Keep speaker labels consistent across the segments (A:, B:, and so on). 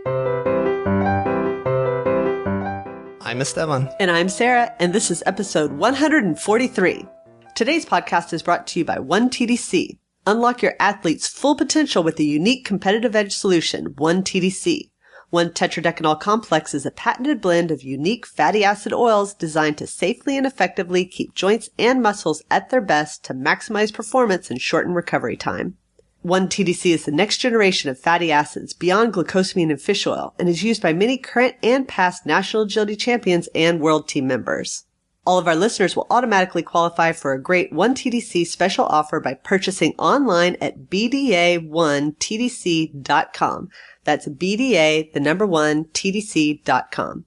A: I'm Esteban.
B: And I'm Sarah, and this is episode 143. Today's podcast is brought to you by 1TDC. Unlock your athlete's full potential with a unique competitive edge solution, 1TDC. 1-tetradecanol complex is a patented blend of unique fatty acid oils designed to safely and effectively keep joints and muscles at their best to maximize performance and shorten recovery time. 1-TDC is the next generation of fatty acids beyond glucosamine and fish oil and is used by many current and past national agility champions and world team members. All of our listeners will automatically qualify for a great 1TDC special offer by purchasing online at BDA1TDC.com. That's BDA, the number 1, TDC.com.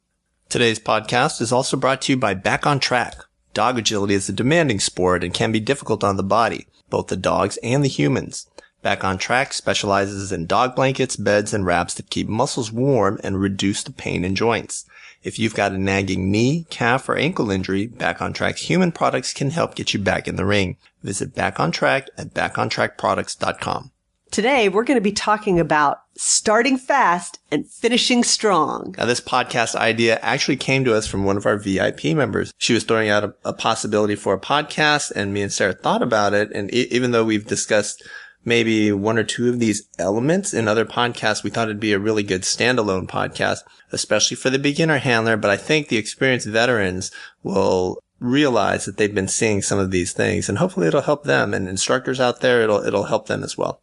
A: Today's podcast is also brought to you by Back on Track. Dog agility is a demanding sport and can be difficult on the body, both the dogs and the humans. Back on Track specializes in dog blankets, beds, and wraps that keep muscles warm and reduce the pain in joints. If you've got a nagging knee, calf, or ankle injury, Back on Track's human products can help get you back in the ring. Visit Back on Track at backontrackproducts.com.
B: Today, we're going to be talking about starting fast and finishing strong.
A: Now, this podcast idea actually came to us from one of our VIP members. She was throwing out a possibility for a podcast, and me and Sarah thought about it. And even though we've discussed maybe one or two of these elements in other podcasts, we thought it'd be a really good standalone podcast, especially for the beginner handler. But I think the experienced veterans will realize that they've been seeing some of these things, and hopefully it'll help them. And instructors out there, it'll help them as well.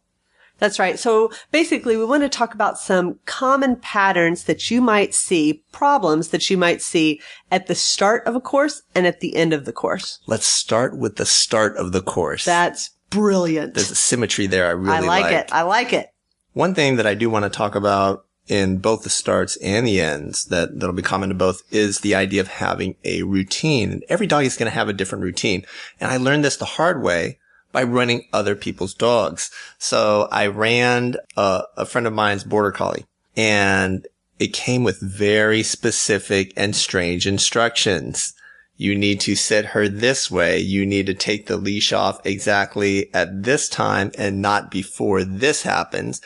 B: That's right. So basically, we want to talk about some common patterns that you might see, problems that you might see at the start of a course and at the end of the course.
A: Let's start with the start of the course.
B: That's brilliant.
A: There's a symmetry there I really
B: like. I like it.
A: One thing that I do want to talk about in both the starts and the ends that'll be common to both is the idea of having a routine. And every dog is going to have a different routine. And I learned this the hard way by running other people's dogs. So I ran a friend of mine's border collie, and it came with very specific and strange instructions. You need to sit her this way. You need to take the leash off exactly at this time and not before this happens.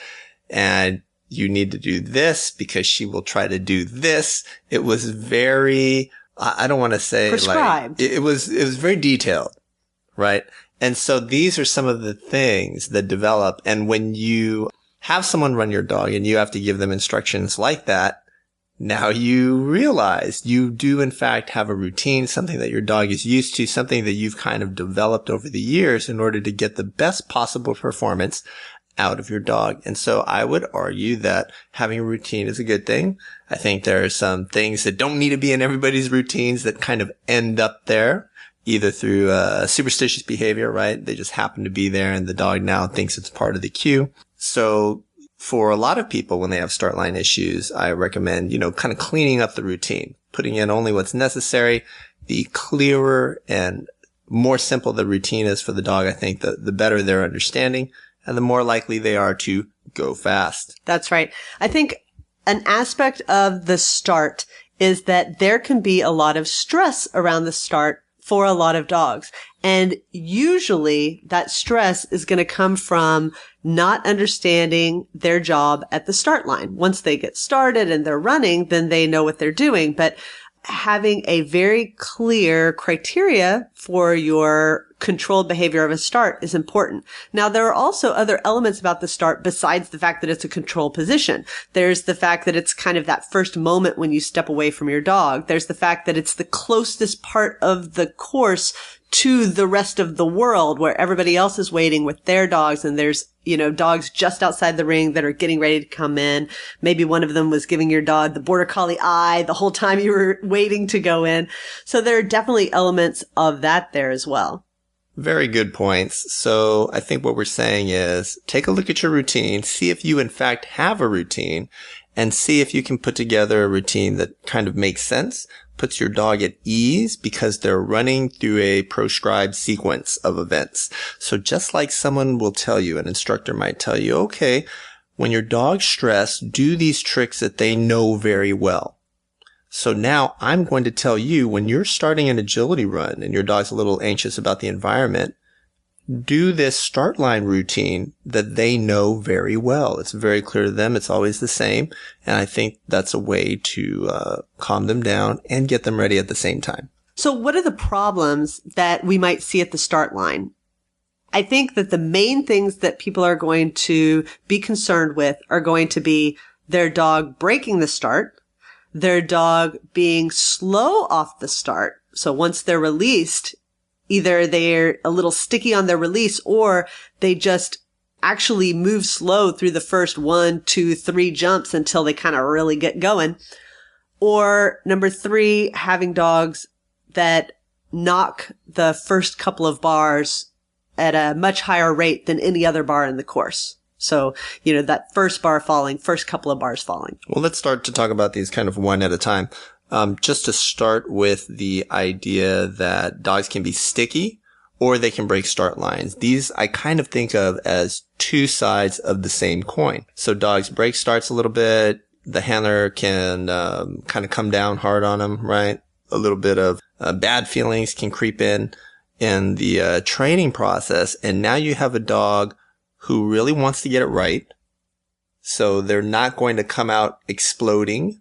A: And you need to do this because she will try to do this. It was very, I don't want to say
B: prescribed.
A: It was very detailed, right? And so these are some of the things that develop. And when you have someone run your dog and you have to give them instructions like that, now you realize you do in fact have a routine, something that your dog is used to, something that you've kind of developed over the years in order to get the best possible performance out of your dog. And so I would argue that having a routine is a good thing. I think there are some things that don't need to be in everybody's routines that kind of end up there, either through superstitious behavior, right? They just happen to be there and the dog now thinks it's part of the cue. So for a lot of people, when they have start line issues, I recommend, kind of cleaning up the routine, putting in only what's necessary. The clearer and more simple the routine is for the dog, I think the better their understanding and the more likely they are to go fast.
B: That's right. I think an aspect of the start is that there can be a lot of stress around the start for a lot of dogs. And usually that stress is going to come from not understanding their job at the start line. Once they get started and they're running, then they know what they're doing. But having a very clear criteria for your controlled behavior of a start is important. Now, there are also other elements about the start besides the fact that it's a control position. There's the fact that it's kind of that first moment when you step away from your dog. There's the fact that it's the closest part of the course to the rest of the world where everybody else is waiting with their dogs, and there's, dogs just outside the ring that are getting ready to come in. Maybe one of them was giving your dog the border collie eye the whole time you were waiting to go in. So there are definitely elements of that there as well.
A: Very good points. So I think what we're saying is take a look at your routine, see if you in fact have a routine, and see if you can put together a routine that kind of makes sense, puts your dog at ease because they're running through a prescribed sequence of events. So just like someone will tell you, an instructor might tell you, okay, when your dog's stressed, do these tricks that they know very well. So now I'm going to tell you, when you're starting an agility run and your dog's a little anxious about the environment, do this start line routine that they know very well. It's very clear to them. It's always the same. And I think that's a way to calm them down and get them ready at the same time.
B: So what are the problems that we might see at the start line? I think that the main things that people are going to be concerned with are going to be their dog breaking the start, their dog being slow off the start. So once they're released, either they're a little sticky on their release or they just actually move slow through the first 1, 2, 3 jumps until they kind of really get going. Or number 3, having dogs that knock the first couple of bars at a much higher rate than any other bar in the course. So, that first bar falling, first couple of bars falling.
A: Well, let's start to talk about these kind of one at a time. Just to start with the idea that dogs can be sticky or they can break start lines. These I kind of think of as two sides of the same coin. So dogs break starts a little bit. The handler can kind of come down hard on them, right? A little bit of bad feelings can creep in the training process. And now you have a dog who really wants to get it right. So they're not going to come out exploding.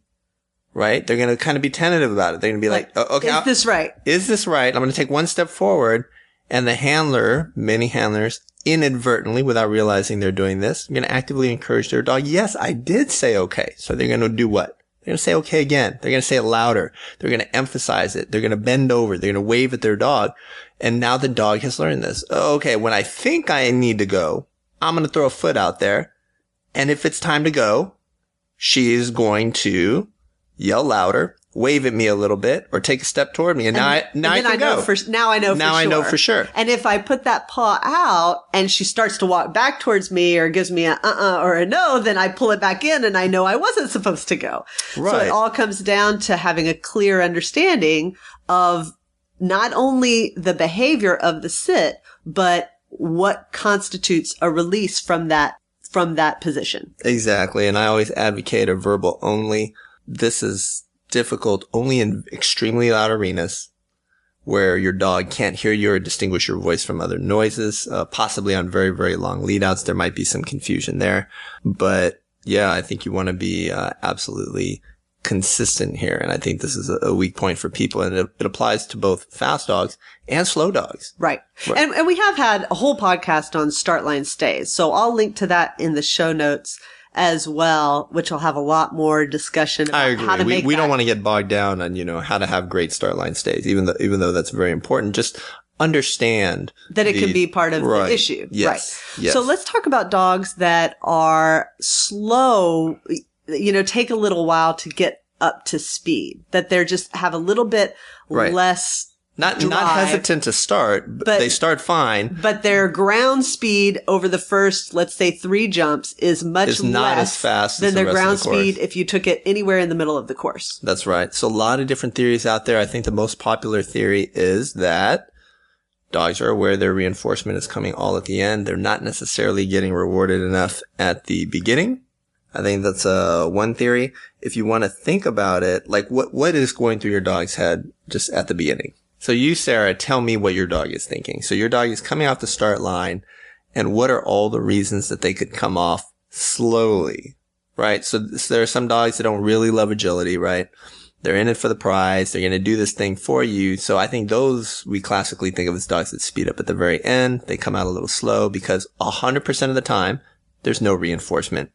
A: Right? They're going to kind of be tentative about it. They're going to be like, okay.
B: Is this right?
A: Is this right? I'm going to take one step forward. And the handler, many handlers, inadvertently, without realizing they're doing this, are going to actively encourage their dog. Yes, I did say okay. So they're going to do what? They're going to say okay again. They're going to say it louder. They're going to emphasize it. They're going to bend over. They're going to wave at their dog. And now the dog has learned this. Okay, when I think I need to go, I'm going to throw a foot out there. And if it's time to go, she is going to yell louder, wave at me a little bit, or take a step toward me. And now I can go.
B: Now I know for sure. And if I put that paw out and she starts to walk back towards me or gives me a or a no, then I pull it back in and I know I wasn't supposed to go. Right. So it all comes down to having a clear understanding of not only the behavior of the sit, but what constitutes a release from that position.
A: Exactly. And I always advocate a verbal only. This is difficult only in extremely loud arenas where your dog can't hear you or distinguish your voice from other noises. Possibly on very, very long lead outs, there might be some confusion there. But yeah, I think you want to be absolutely consistent here. And I think this is a weak point for people. And it applies to both fast dogs and slow dogs.
B: Right. And we have had a whole podcast on start line stays. So I'll link to that in the show notes as well, which will have a lot more discussion about
A: I agree.
B: How to make
A: we don't want to get bogged down on, how to have great start line stays, even though that's very important. Just understand
B: that it can be part of the issue.
A: Yes.
B: Right.
A: Yes.
B: So let's talk about dogs that are slow, take a little while to get up to speed, that they're just have a little bit less
A: Not hesitant to start, but they start fine.
B: But their ground speed over the first, let's say, 3 jumps is much
A: not
B: less
A: as fast
B: than
A: as the
B: their
A: rest
B: ground
A: of the course.
B: speed if you took it anywhere in the middle of the course.
A: That's right. So a lot of different theories out there. I think the most popular theory is that dogs are aware their reinforcement is coming all at the end. They're not necessarily getting rewarded enough at the beginning. I think that's one theory. If you want to think about it, like what is going through your dog's head just at the beginning? So you, Sarah, tell me what your dog is thinking. So your dog is coming off the start line, and what are all the reasons that they could come off slowly, right? So there are some dogs that don't really love agility, right? They're in it for the prize. They're going to do this thing for you. So I think those we classically think of as dogs that speed up at the very end. They come out a little slow because 100% of the time, there's no reinforcement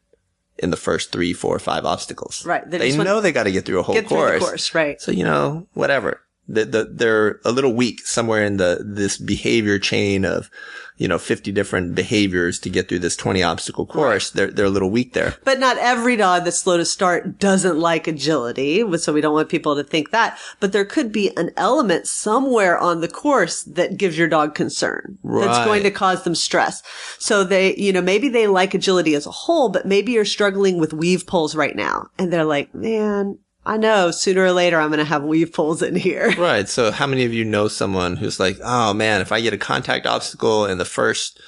A: in the first 3, 4, 5 obstacles.
B: Right.
A: They know they got to get through a whole course.
B: Through the course, right.
A: So, whatever. They're a little weak somewhere in this behavior chain of, 50 different behaviors to get through this 20 obstacle course. Right. They're a little weak there.
B: But not every dog that's slow to start doesn't like agility. So we don't want people to think that. But there could be an element somewhere on the course that gives your dog concern. Right. That's going to cause them stress. So they, maybe they like agility as a whole, but maybe you're struggling with weave pulls right now. And they're like, man, I know sooner or later I'm going to have weave pulls in here.
A: Right. So how many of you know someone who's like, oh man, if I get a contact obstacle in the first,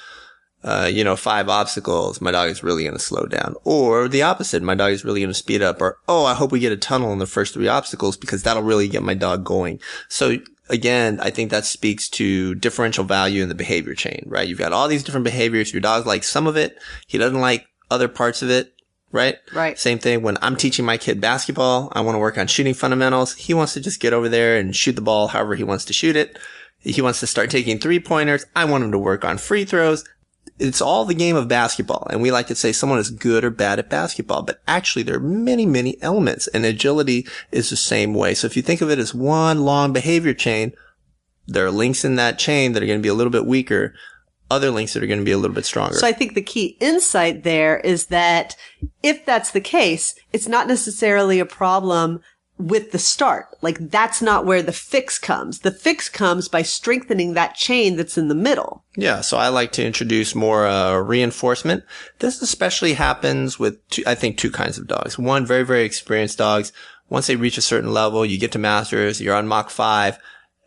A: 5 obstacles, my dog is really going to slow down. Or the opposite, my dog is really going to speed up. Or, I hope we get a tunnel in the first 3 obstacles because that'll really get my dog going. So again, I think that speaks to differential value in the behavior chain, right? You've got all these different behaviors. Your dog likes some of it. He doesn't like other parts of it, right?
B: Right.
A: Same thing when I'm teaching my kid basketball. I want to work on shooting fundamentals. He wants to just get over there and shoot the ball however he wants to shoot it. He wants to start taking 3-pointers. I want him to work on free throws. It's all the game of basketball. And we like to say someone is good or bad at basketball, but actually there are many, many elements, and agility is the same way. So if you think of it as one long behavior chain, there are links in that chain that are going to be a little bit weaker, other links that are going to be a little bit stronger.
B: So I think the key insight there is that if that's the case, it's not necessarily a problem with the start. Like, that's not where the fix comes. The fix comes by strengthening that chain that's in the middle.
A: Yeah. So I like to introduce more reinforcement. This especially happens with, I think, two kinds of dogs. One, very, very experienced dogs. Once they reach a certain level, you get to masters, you're on Mach 5.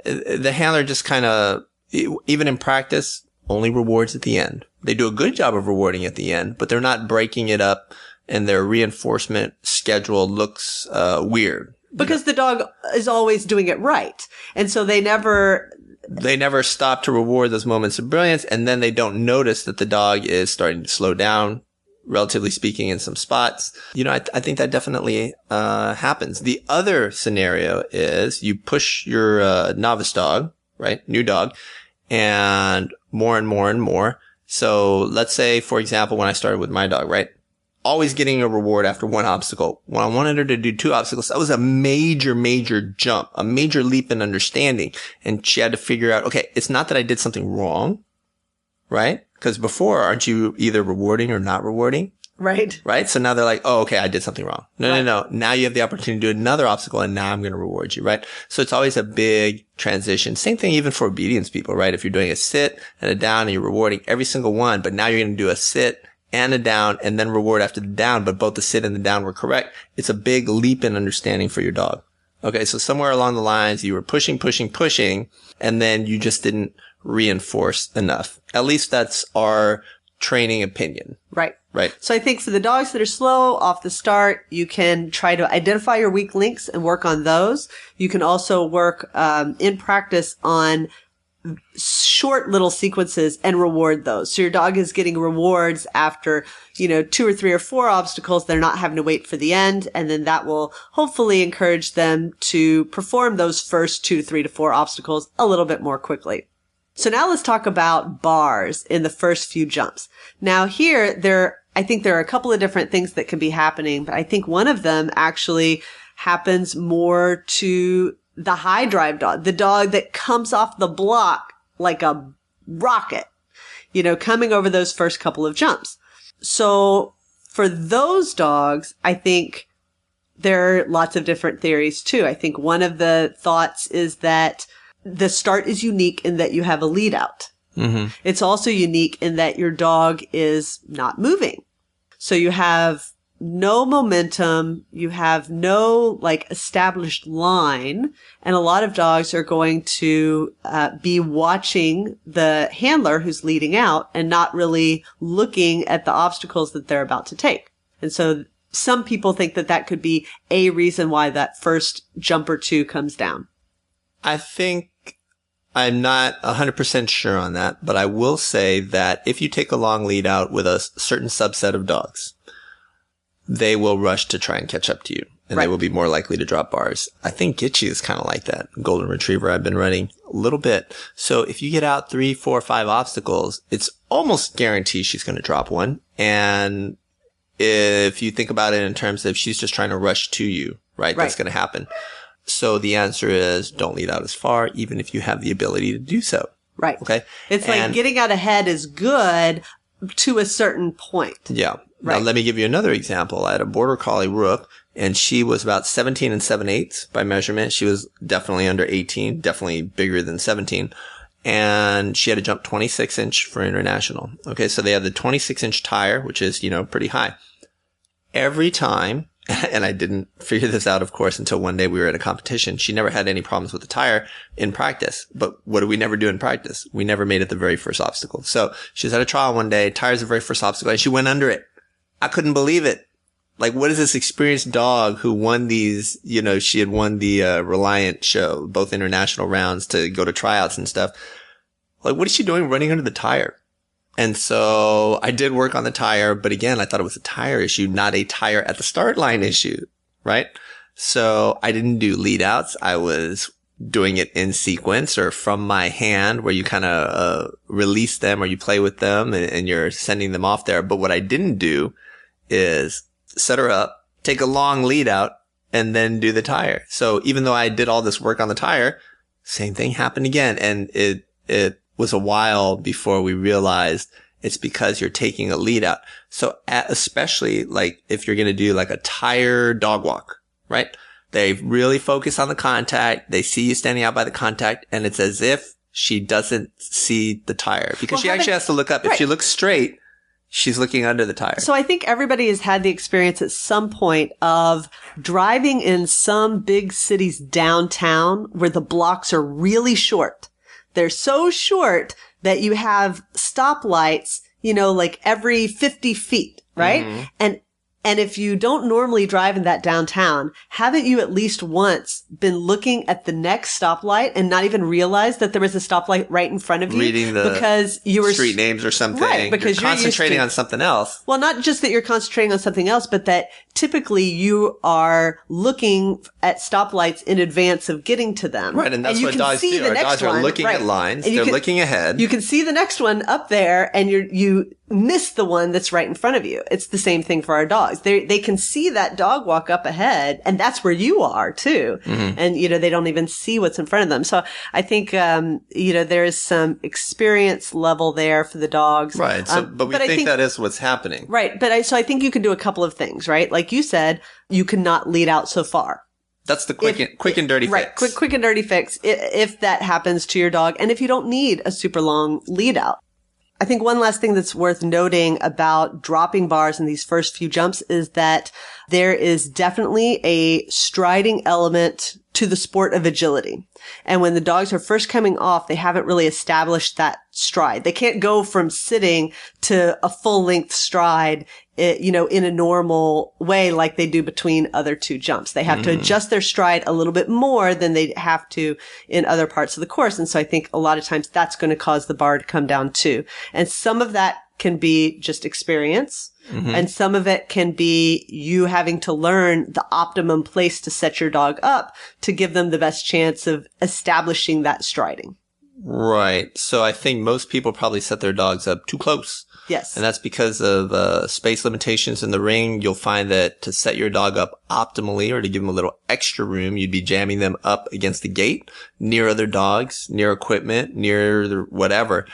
A: The handler just kind of, even in practice, only rewards at the end. They do a good job of rewarding at the end, but they're not breaking it up, and their reinforcement schedule looks weird.
B: Because the dog is always doing it right. And so they never
A: stop to reward those moments of brilliance, and then they don't notice that the dog is starting to slow down, relatively speaking, in some spots. I think that definitely happens. The other scenario is you push your novice dog, right, new dog, and more and more and more. So let's say, for example, when I started with my dog, right, always getting a reward after one obstacle. When I wanted her to do 2 obstacles, that was a major, major jump, a major leap in understanding. And she had to figure out, okay, it's not that I did something wrong, right? Because before, aren't you either rewarding or not rewarding?
B: Right.
A: Right? So now they're like, oh, okay, I did something wrong. No. Now you have the opportunity to do another obstacle, and now I'm going to reward you, right? So it's always a big transition. Same thing even for obedience people, right? If you're doing a sit and a down and you're rewarding every single one, but now you're going to do a sit and a down and then reward after the down, but both the sit and the down were correct. It's a big leap in understanding for your dog. Okay, so somewhere along the lines, you were pushing, and then you just didn't reinforce enough. At least that's our training opinion.
B: Right.
A: Right.
B: So I think for the dogs that are slow off the start, you can try to identify your weak links and work on those. You can also work in practice on short little sequences and reward those. So your dog is getting rewards after, 2 or 3 or 4 obstacles. They're not having to wait for the end. And then that will hopefully encourage them to perform those first 2 to 3 to 4 obstacles a little bit more quickly. So now let's talk about bars in the first few jumps. Now here, I think there are a couple of different things that can be happening, but I think one of them actually happens more to the high drive dog, the dog that comes off the block like a rocket, coming over those first couple of jumps. So for those dogs, I think there are lots of different theories too. I think one of the thoughts is that the start is unique in that you have a lead out. Mm-hmm. It's also unique in that your dog is not moving. So you have no momentum, you have no established line, and a lot of dogs are going to be watching the handler who's leading out and not really looking at the obstacles that they're about to take. And so some people think that could be a reason why that first jump or two comes down.
A: I think I'm not 100% sure on that, but I will say that if you take a long lead out with a certain subset of dogs, they will rush to try and catch up to you, and They will be more likely to drop bars. I think Gitchy is kind of like that. Golden Retriever I've been running a little bit. So if you get out 3, 4, 5 obstacles, it's almost guaranteed she's going to drop one. And if you think about it in terms of she's just trying to rush to you, right? That's going to happen. So the answer is don't lead out as far, even if you have the ability to do so.
B: Right.
A: Okay.
B: It's like getting out ahead is good to a certain point.
A: Yeah.
B: Right.
A: Now, let me give you another example. I had a Border Collie Rook, and she was about 17 7/8 by measurement. She was definitely under 18, definitely bigger than 17. And she had to jump 26-inch for international. Okay, so they had the 26-inch tire, which is, pretty high. Every time, and I didn't figure this out, of course, until one day we were at a competition. She never had any problems with the tire in practice. But what do we never do in practice? We never made it the very first obstacle. So she was at a trial one day, tire's the very first obstacle, and she went under it. I couldn't believe it. Like, what is this experienced dog who won these, she had won the Reliant show, both international rounds to go to tryouts and stuff. Like, what is she doing running under the tire? And so I did work on the tire, but again, I thought it was a tire issue, not a tire at the start line issue, right? So I didn't do lead outs. I was doing it in sequence or from my hand where you kind of release them or you play with them and you're sending them off there. But what I didn't do is set her up, take a long lead out, and then do the tire. So even though I did all this work on the tire, same thing happened again. And it was a while before we realized it's because you're taking a lead out. So especially like if you're going to do like a tire dog walk, right? They really focus on the contact. They see you standing out by the contact, and it's as if she doesn't see the tire because she actually has to look up. If she looks straight, she's looking under the tire.
B: So I think everybody has had the experience at some point of driving in some big city's downtown where the blocks are really short. They're so short that you have stoplights, like every 50 feet, right? Mm-hmm. And if you don't normally drive in that downtown, haven't you at least once been looking at the next stoplight and not even realized that there was a stoplight right in front of you?
A: Reading the
B: because you were
A: street names or something.
B: Right, because
A: you're concentrating on something else.
B: Well, not just that you're concentrating on something else, but that typically you are looking at stoplights in advance of getting to them.
A: Right, and that's what dogs do. Our dogs are looking at lines. They're looking ahead.
B: You can see the next one up there, and you miss the one that's right in front of you. It's the same thing for our dogs. They can see that dog walk up ahead, and that's where you are too. Mm-hmm. And, they don't even see what's in front of them. So I think, there is some experience level there for the dogs.
A: Right. So, but I think that is what's happening.
B: Right. So I think you can do a couple of things, right? Like you said, you cannot lead out so far.
A: That's the quick and dirty fix.
B: Right. Quick and dirty fix if that happens to your dog. And if you don't need a super long lead out. I think one last thing that's worth noting about dropping bars in these first few jumps is that there is definitely a striding element to the sport of agility. And when the dogs are first coming off, they haven't really established that stride. They can't go from sitting to a full length stride, in a normal way like they do between other two jumps. They have to adjust their stride a little bit more than they have to in other parts of the course. And so I think a lot of times that's going to cause the bar to come down too. And some of that can be just experience. Mm-hmm. And some of it can be you having to learn the optimum place to set your dog up to give them the best chance of establishing that striding.
A: Right. So I think most people probably set their dogs up too close.
B: Yes.
A: And that's because of space limitations in the ring. You'll find that to set your dog up optimally or to give them a little extra room, you'd be jamming them up against the gate, near other dogs, near equipment, near whatever.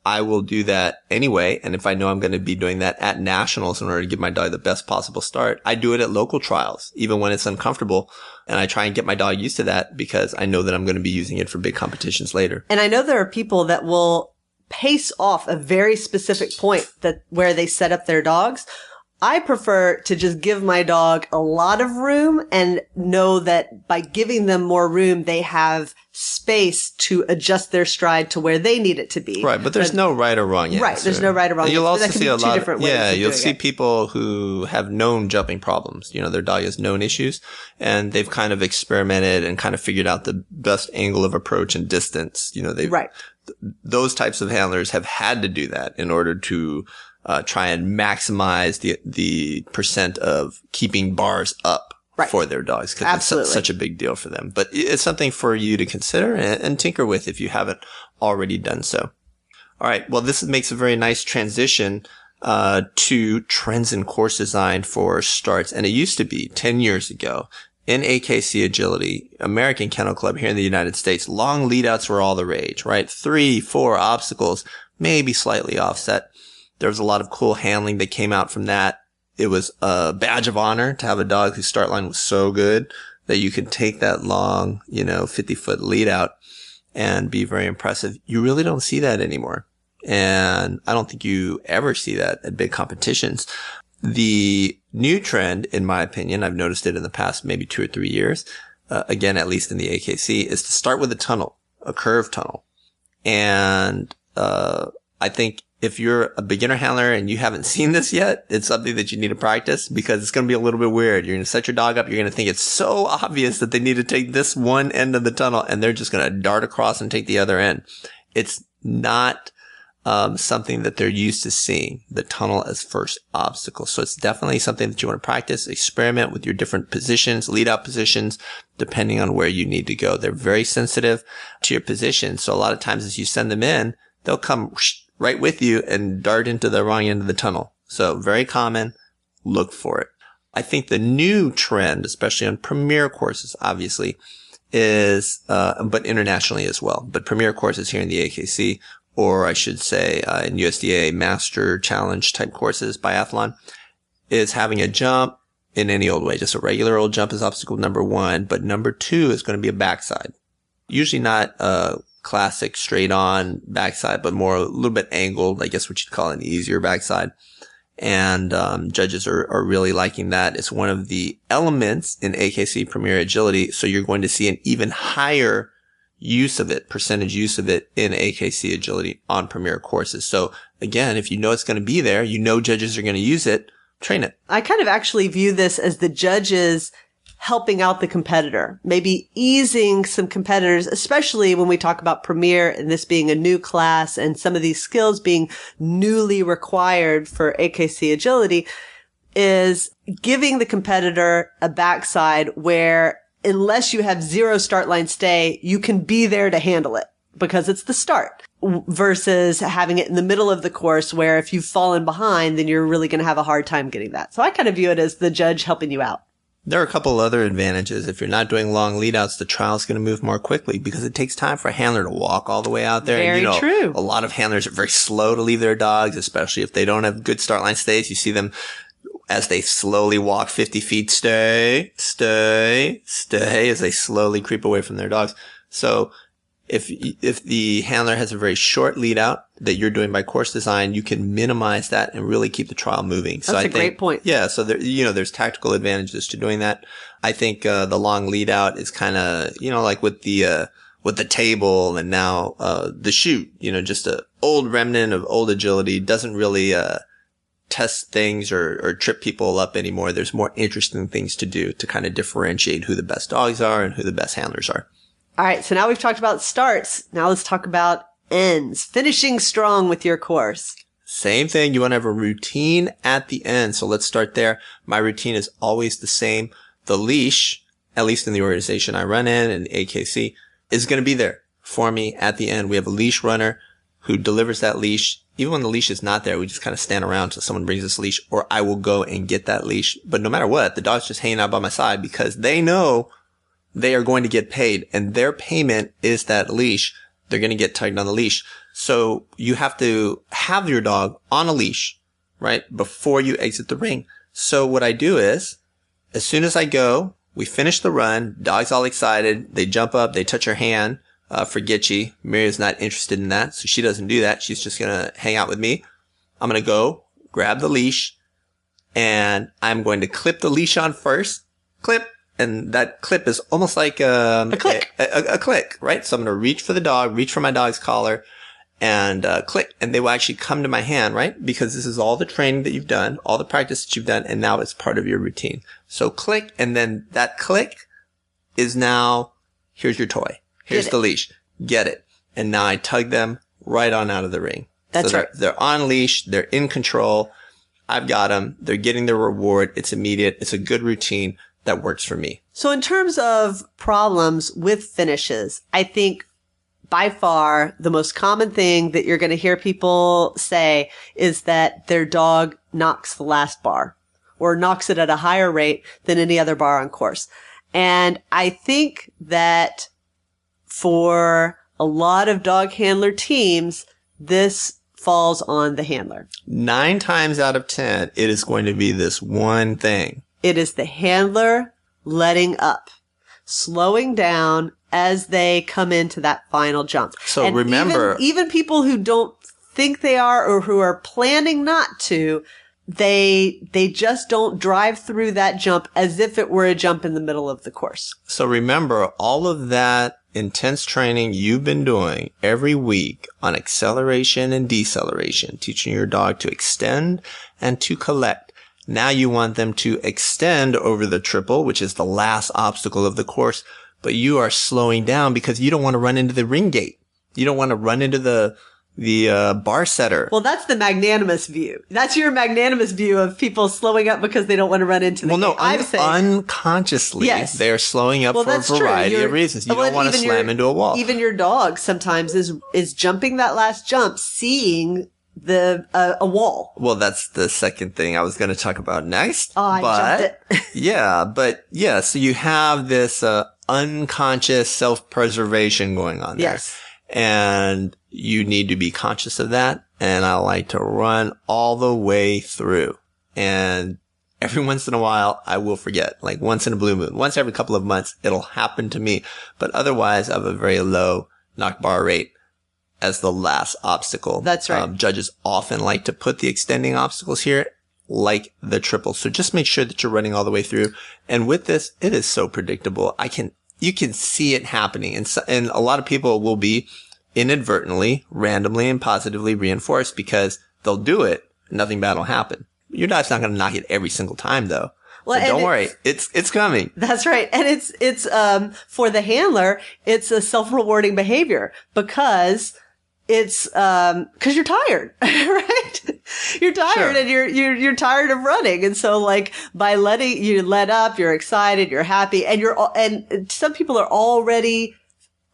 A: I will do that anyway. And if I know I'm going to be doing that at nationals in order to give my dog the best possible start, I do it at local trials, even when it's uncomfortable. And I try and get my dog used to that because I know that I'm going to be using it for big competitions later.
B: And I know there are people that will pace off a very specific point where they set up their dogs. I prefer to just give my dog a lot of room and know that by giving them more room, they have space to adjust their stride to where they need it to be.
A: Right, but there's no right or wrong answer.
B: Right, there's no right or wrong answer.
A: You'll also see a lot
B: different ways
A: of, you'll see people who have known jumping problems. Their dog has known issues, and they've kind of experimented and kind of figured out the best angle of approach and distance.
B: Right.
A: Those types of handlers have had to do that in order to try and maximize the percent of keeping bars up for their dogs because it's such a big deal for them. But it's something for you to consider and tinker with if you haven't already done so. All right. Well, this makes a very nice transition to trends in course design for starts. And it used to be 10 years ago in AKC agility, American Kennel Club here in the United States, long lead-outs were all the rage, right? 3, 4 obstacles, maybe slightly offset. There was a lot of cool handling that came out from that. It was a badge of honor to have a dog whose start line was so good that you could take that long, 50-foot lead-out and be very impressive. You really don't see that anymore. And I don't think you ever see that at big competitions. The new trend, in my opinion, I've noticed it in the past maybe 2 or 3 years, again, at least in the AKC, is to start with a tunnel, a curved tunnel. And I think if you're a beginner handler and you haven't seen this yet, it's something that you need to practice because it's going to be a little bit weird. You're going to set your dog up. You're going to think it's so obvious that they need to take this one end of the tunnel and they're just going to dart across and take the other end. It's not something that they're used to seeing, the tunnel as first obstacle. So it's definitely something that you want to practice, experiment with your different positions, lead out positions, depending on where you need to go. They're very sensitive to your position. So a lot of times as you send them in, they'll come right with you and dart into the wrong end of the tunnel. So very common. Look for it. I think the new trend, especially on premier courses, obviously, is, but internationally as well, but premier courses here in the AKC, or I should say, in USDA master challenge type courses, biathlon, is having a jump in any old way. Just a regular old jump is obstacle number 1, but number 2 is going to be a backside. Usually not a classic straight on backside, but more a little bit angled, I guess what you'd call an easier backside. And judges are really liking that. It's one of the elements in AKC Premier Agility, so you're going to see an even higher use of it, percentage use of it in AKC Agility on Premier courses. So again, if you know it's going to be there, you know judges are going to use it, train it.
B: I kind of actually view this as the judges helping out the competitor, maybe easing some competitors, especially when we talk about Premier and this being a new class and some of these skills being newly required for AKC Agility, is giving the competitor a backside where unless you have 0 start line stay, you can be there to handle it because it's the start, versus having it in the middle of the course where if you've fallen behind, then you're really going to have a hard time getting that. So I kind of view it as the judge helping you out.
A: There are a couple other advantages. If you're not doing long lead outs, the trial's going to move more quickly because it takes time for a handler to walk all the way out there.
B: Very true.
A: A lot of handlers are very slow to leave their dogs, especially if they don't have good start line stays. You see them as they slowly walk 50 feet, stay, as they slowly creep away from their dogs. So if the handler has a very short lead out that you're doing by course design, you can minimize that and really keep the trial moving. So
B: That's
A: I
B: a
A: think,
B: great point.
A: Yeah. So there's tactical advantages to doing that. I think, the long lead out is kind of, like with the table and now, the chute, just a old remnant of old agility doesn't really, test things or trip people up anymore. There's more interesting things to do to kind of differentiate who the best dogs are and who the best handlers are.
B: All right. So now we've talked about starts. Now let's talk about ends, finishing strong with your course.
A: Same thing. You want to have a routine at the end. So let's start there. My routine is always the same. The leash, at least in the organization I run in AKC, is going to be there for me at the end. We have a leash runner who delivers that leash. Even when the leash is not there, we just kind of stand around till someone brings us a leash, or I will go and get that leash. But no matter what, the dog's just hanging out by my side because they know they are going to get paid and their payment is that leash. They're going to get tugged on the leash. So you have to have your dog on a leash, right? Before you exit the ring. So what I do is, as soon as I go, we finish the run, dog's all excited. They jump up, they touch her hand. For Gitchy, Miriam's not interested in that, so she doesn't do that. She's just going to hang out with me. I'm going to go grab the leash and I'm going to clip the leash on first. Clip. And that clip is almost like a
B: click.
A: A click, right? So I'm going to reach for the dog, reach for my dog's collar and click. And they will actually come to my hand, right? Because this is all the training that you've done, all the practice that you've done, and now it's part of your routine. So click, and then that click is now, here's your toy. Here's the leash. Get it. And now I tug them right on out of the ring.
B: That's right.
A: They're on leash. They're in control. I've got them. They're getting their reward. It's immediate. It's a good routine that works for me.
B: So in terms of problems with finishes, I think by far the most common thing that you're going to hear people say is that their dog knocks the last bar or knocks it at a higher rate than any other bar on course. And I think that for a lot of dog handler teams, this falls on the handler.
A: 9 times out of 10, it is going to be this one thing.
B: It is the handler letting up, slowing down as they come into that final jump.
A: So
B: and
A: remember,
B: even people who don't think they are or who are planning not to, they just don't drive through that jump as if it were a jump in the middle of the course.
A: So remember, all of that intense training you've been doing every week on acceleration and deceleration, teaching your dog to extend and to collect. Now you want them to extend over the triple, which is the last obstacle of the course, but you are slowing down because you don't want to run into the ring gate. You don't want to run into the bar setter.
B: Well, that's the magnanimous view. That's your magnanimous view of people slowing up because they don't want to run into the
A: Well, no,
B: gate.
A: unconsciously,
B: yes.
A: they are slowing up for a variety of reasons. You don't want to slam into a wall.
B: Even your dog sometimes is jumping that last jump, seeing a wall.
A: Well, that's the second thing I was going to talk about next.
B: Oh, I jumped it.
A: So you have this unconscious self-preservation going on there.
B: Yes.
A: And you need to be conscious of that. And I like to run all the way through. And every once in a while, I will forget. Like once in a blue moon. Once every couple of months, it'll happen to me. But otherwise, I have a very low knock bar rate as the last obstacle.
B: That's right.
A: Judges often like to put the extending obstacles here, like the triple. So just make sure that you're running all the way through. And with this, it is so predictable. You can see it happening. And a lot of people will be inadvertently, randomly, and positively reinforced because they'll do it. Nothing bad will happen. Your dog's not going to knock it every single time though. Well, so don't worry. It's coming.
B: That's right. And it's for the handler, it's a self-rewarding behavior because it's, cause you're tired, right? You're tired. Sure. And you're tired of running. And so like by letting you let up, you're excited, you're happy, and some people are already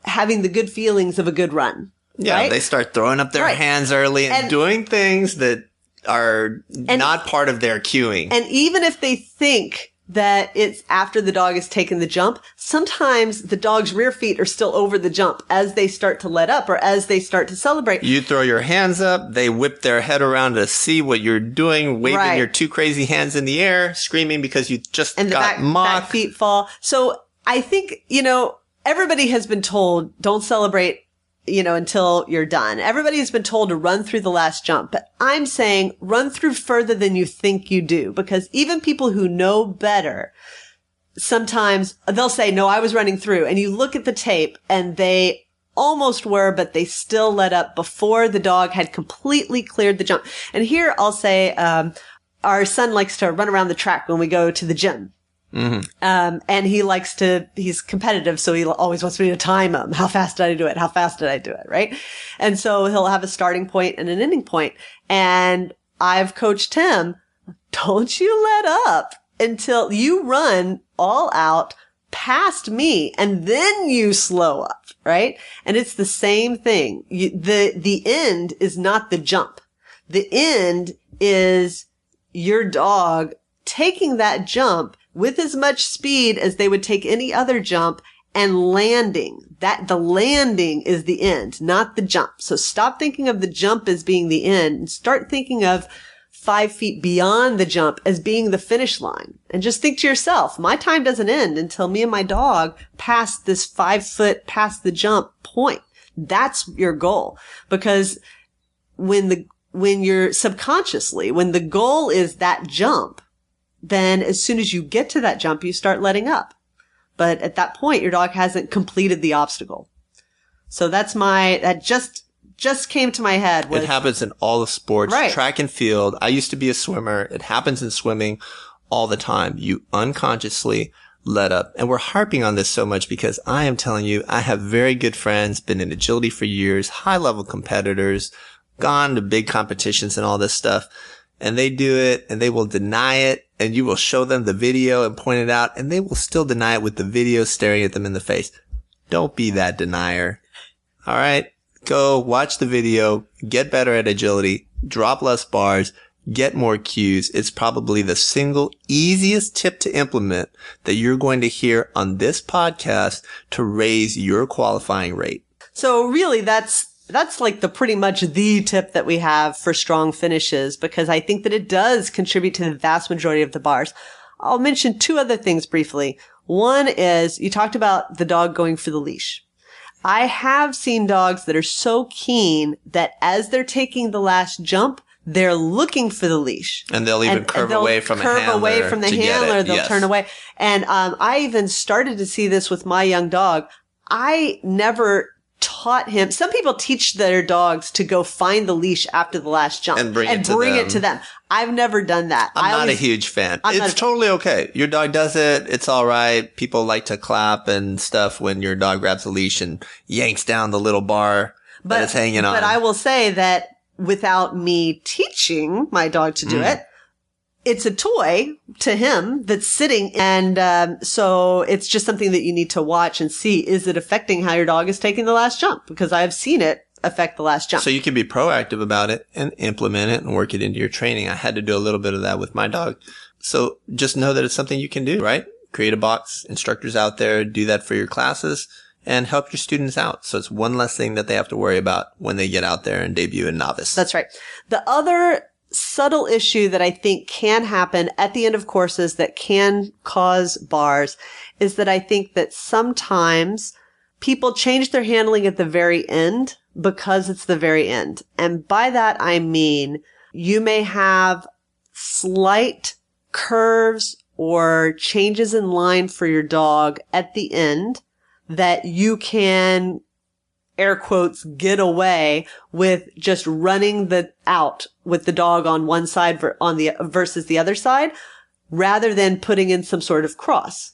B: having the good feelings of a good run.
A: Yeah.
B: Right?
A: They start throwing up their hands early and doing things that are not part of their cueing.
B: And even if they think that it's after the dog has taken the jump, sometimes the dog's rear feet are still over the jump as they start to let up or as they start to celebrate.
A: You throw your hands up, they whip their head around to see what you're doing, waving your two crazy hands in the air, screaming because you just got mocked.
B: Back feet fall. So I think, everybody has been told don't celebrate until you're done. Everybody has been told to run through the last jump, but I'm saying run through further than you think you do, because even people who know better, sometimes they'll say, no, I was running through, and you look at the tape and they almost were, but they still let up before the dog had completely cleared the jump. And here I'll say, our son likes to run around the track when we go to the gym. Mm-hmm. And he's competitive. So he always wants me to time him. How fast did I do it? How fast did I do it? Right. And so he'll have a starting point and an ending point. And I've coached him, don't you let up until you run all out past me and then you slow up. Right. And it's the same thing. The end is not the jump. The end is your dog taking that jump with as much speed as they would take any other jump and landing. The landing is the end, not the jump. So stop thinking of the jump as being the end and start thinking of 5 feet beyond the jump as being the finish line. And just think to yourself, my time doesn't end until me and my dog pass this 5 foot past the jump point. That's your goal. Because when you're subconsciously, when the goal is that jump, then as soon as you get to that jump, you start letting up. But at that point, your dog hasn't completed the obstacle. So that just came to my head.
A: It happens in all the sports,
B: right.
A: Track and field. I used to be a swimmer. It happens in swimming all the time. You unconsciously let up. And we're harping on this so much because I am telling you, I have very good friends, been in agility for years, high level competitors, gone to big competitions and all this stuff. And they do it and they will deny it, and you will show them the video and point it out, and they will still deny it with the video staring at them in the face. Don't be that denier. All right. Go watch the video, get better at agility, drop less bars, get more cues. It's probably the single easiest tip to implement that you're going to hear on this podcast to raise your qualifying rate.
B: So really that's like pretty much the tip that we have for strong finishes, because I think that it does contribute to the vast majority of the bars. I'll mention 2 other things briefly. One is you talked about the dog going for the leash. I have seen dogs that are so keen that as they're taking the last jump, they're looking for the leash.
A: And they'll even curve away from the handler.
B: Curve away from the handler. They'll turn away. And I even started to see this with my young dog. I never taught him. Some people teach their dogs to go find the leash after the last jump
A: and bring it to them.
B: I've never done that.
A: I'm not a huge fan. It's totally okay. Your dog does it. It's all right. People like to clap and stuff when your dog grabs a leash and yanks down the little bar that it's hanging on.
B: But I will say that without me teaching my dog to do it, it's a toy to him that's sitting. And so it's just something that you need to watch and see. Is it affecting how your dog is taking the last jump? Because I've seen it affect the last jump.
A: So you can be proactive about it and implement it and work it into your training. I had to do a little bit of that with my dog. So just know that it's something you can do, right? Create a box. Instructors out there, do that for your classes and help your students out. So it's one less thing that they have to worry about when they get out there and debut a novice.
B: That's right. The other subtle issue that I think can happen at the end of courses that can cause bars is that I think that sometimes people change their handling at the very end because it's the very end. And by that, I mean, you may have slight curves or changes in line for your dog at the end that you can, air quotes, get away with just running out with the dog on one side versus the other side, rather than putting in some sort of cross,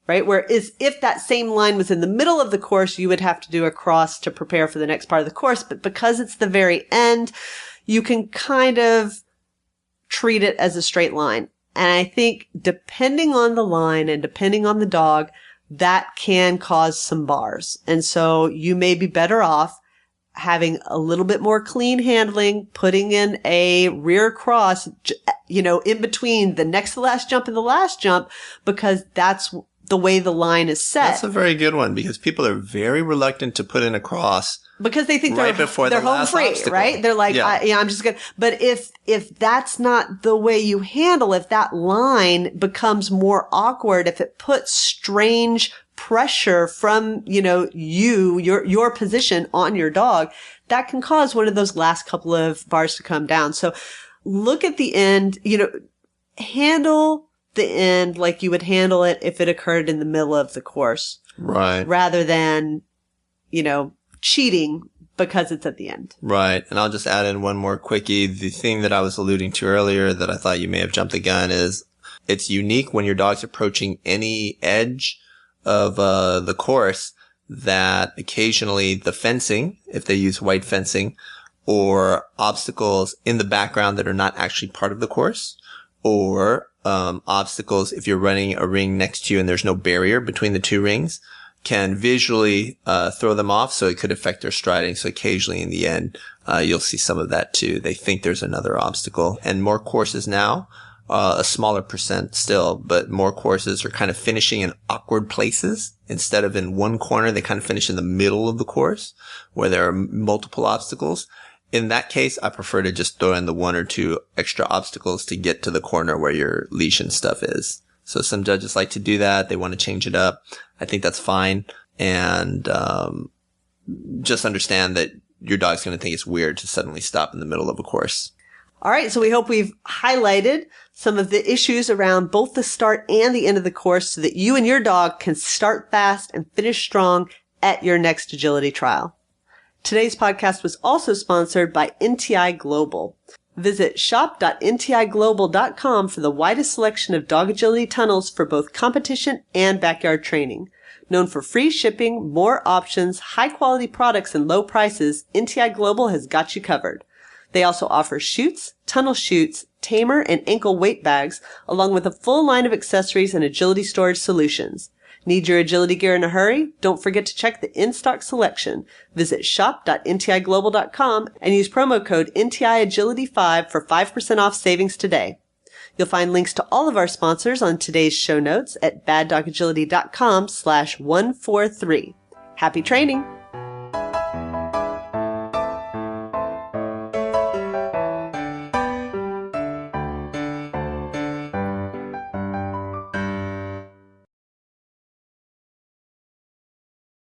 B: right? Whereas if that same line was in the middle of the course, you would have to do a cross to prepare for the next part of the course. But because it's the very end, you can kind of treat it as a straight line. And I think depending on the line and depending on the dog, that can cause some bars. And so you may be better off having a little bit more clean handling, putting in a rear cross, in between the next to last jump and the last jump, because that's the way the line is set.
A: That's a very good one, because people are very reluctant to put in a cross
B: because they think they're home free, obstacle. Right? They're like, I'm just gonna. But if that's not the way you handle, if that line becomes more awkward, if it puts strange pressure from, your position on your dog, that can cause one of those last couple of bars to come down. So look at the end, handle the end like you would handle it if it occurred in the middle of the course.
A: Right.
B: Rather than, cheating because it's at the end.
A: Right. And I'll just add in one more quickie. The thing that I was alluding to earlier that I thought you may have jumped the gun is it's unique when your dog's approaching any edge of the course that occasionally the fencing, if they use white fencing, or obstacles in the background that are not actually part of the course, or obstacles if you're running a ring next to you and there's no barrier between the two rings, can visually throw them off, so it could affect their striding. So occasionally in the end, you'll see some of that too. They think there's another obstacle. And more courses now, a smaller percent still, but more courses are kind of finishing in awkward places. Instead of in one corner, they kind of finish in the middle of the course where there are multiple obstacles. In that case, I prefer to just throw in the one or two extra obstacles to get to the corner where your leash and stuff is. So some judges like to do that. They want to change it up. I think that's fine. And just understand that your dog's going to think it's weird to suddenly stop in the middle of a course.
B: All right. So we hope we've highlighted some of the issues around both the start and the end of the course so that you and your dog can start fast and finish strong at your next agility trial. Today's podcast was also sponsored by NTI Global. Visit shop.ntiglobal.com for the widest selection of dog agility tunnels for both competition and backyard training. Known for free shipping, more options, high-quality products, and low prices, NTI Global has got you covered. They also offer chutes, tunnel chutes, tamer, and ankle weight bags, along with a full line of accessories and agility storage solutions. Need your agility gear in a hurry? Don't forget to check the in-stock selection. Visit shop.ntiglobal.com and use promo code NTIAgility5 for 5% off savings today. You'll find links to all of our sponsors on today's show notes at baddogagility.com/143. Happy training!